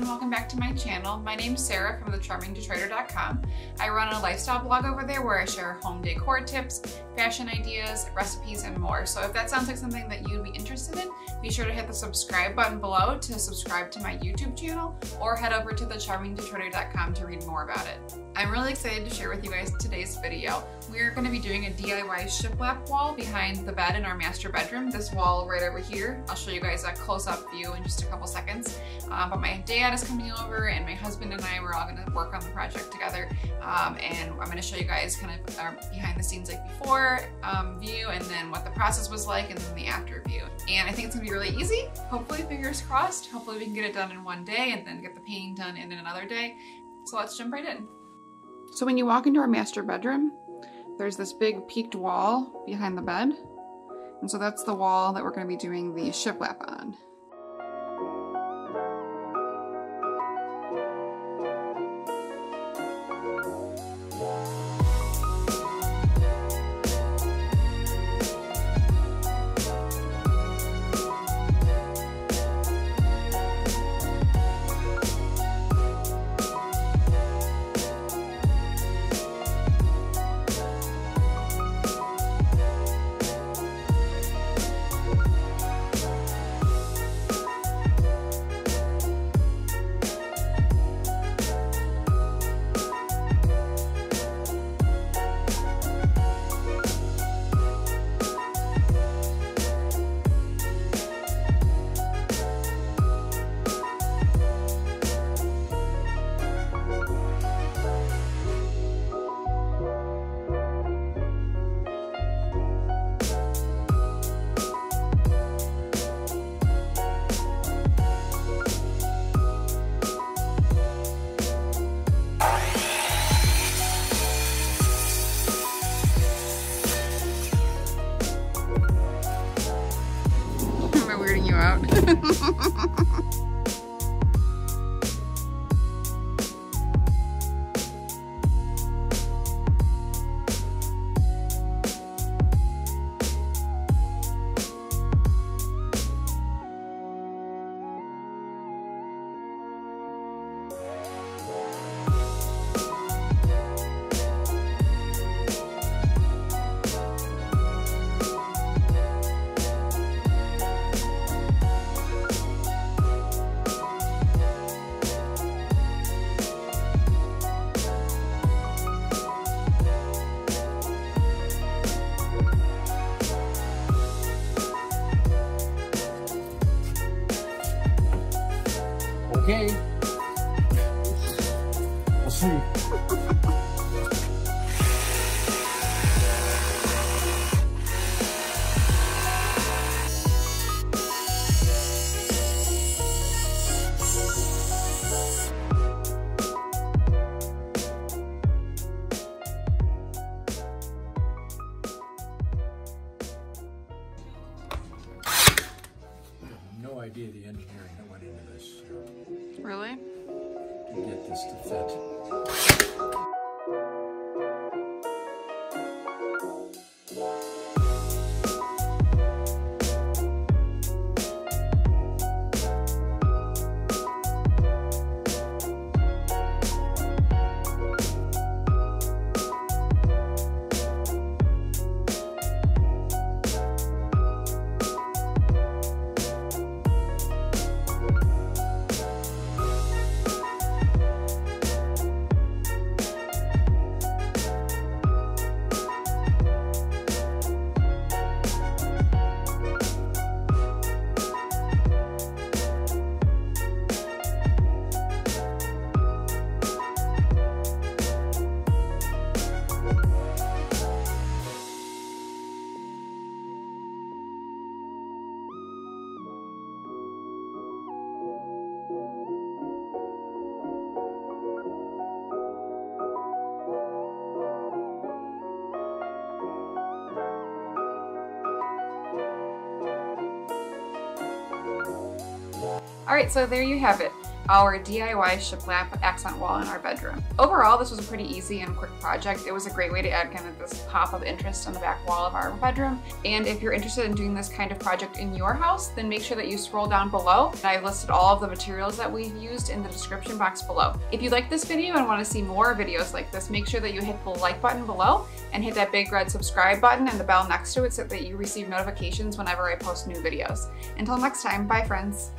everyone, welcome back to my channel. My name's Sarah from thecharmingdetroiter.com. I run a lifestyle blog over there where I share home decor tips, fashion ideas, recipes, and more. So if that sounds like something that you'd be interested in, be sure to hit the subscribe button below to subscribe to my YouTube channel, or head over to thecharmingdetroiter.com to read more about it. I'm really excited to share with you guys today's video. We're going to be doing a DIY shiplap wall behind the bed in our master bedroom. This wall right over here. I'll show you guys a close-up view in just a couple seconds. But my dad is coming over, and my husband and I, we're all going to work on the project together. And I'm going to show you guys kind of our behind the scenes like before view, and then what the process was like, and then the after view. And I think it's going to be really easy. Hopefully, fingers crossed. Hopefully we can get it done in one day and then get the painting done in another day. So let's jump right in. So when you walk into our master bedroom, there's this big peaked wall behind the bed. And so that's the wall that we're going to be doing the shiplap on. Out. Okay, we'll see. No idea the engineering that went into this. Really? To get this to fit. All right, so there you have it. our DIY shiplap accent wall in our bedroom. Overall, this was a pretty easy and quick project. It was a great way to add kind of this pop of interest on the back wall of our bedroom. And if you're interested in doing this kind of project in your house, then make sure that you scroll down below. And I've listed all of the materials that we've used in the description box below. If you like this video and want to see more videos like this, make sure that you hit the like button below and hit that big red subscribe button and the bell next to it so that you receive notifications whenever I post new videos. Until next time, bye friends.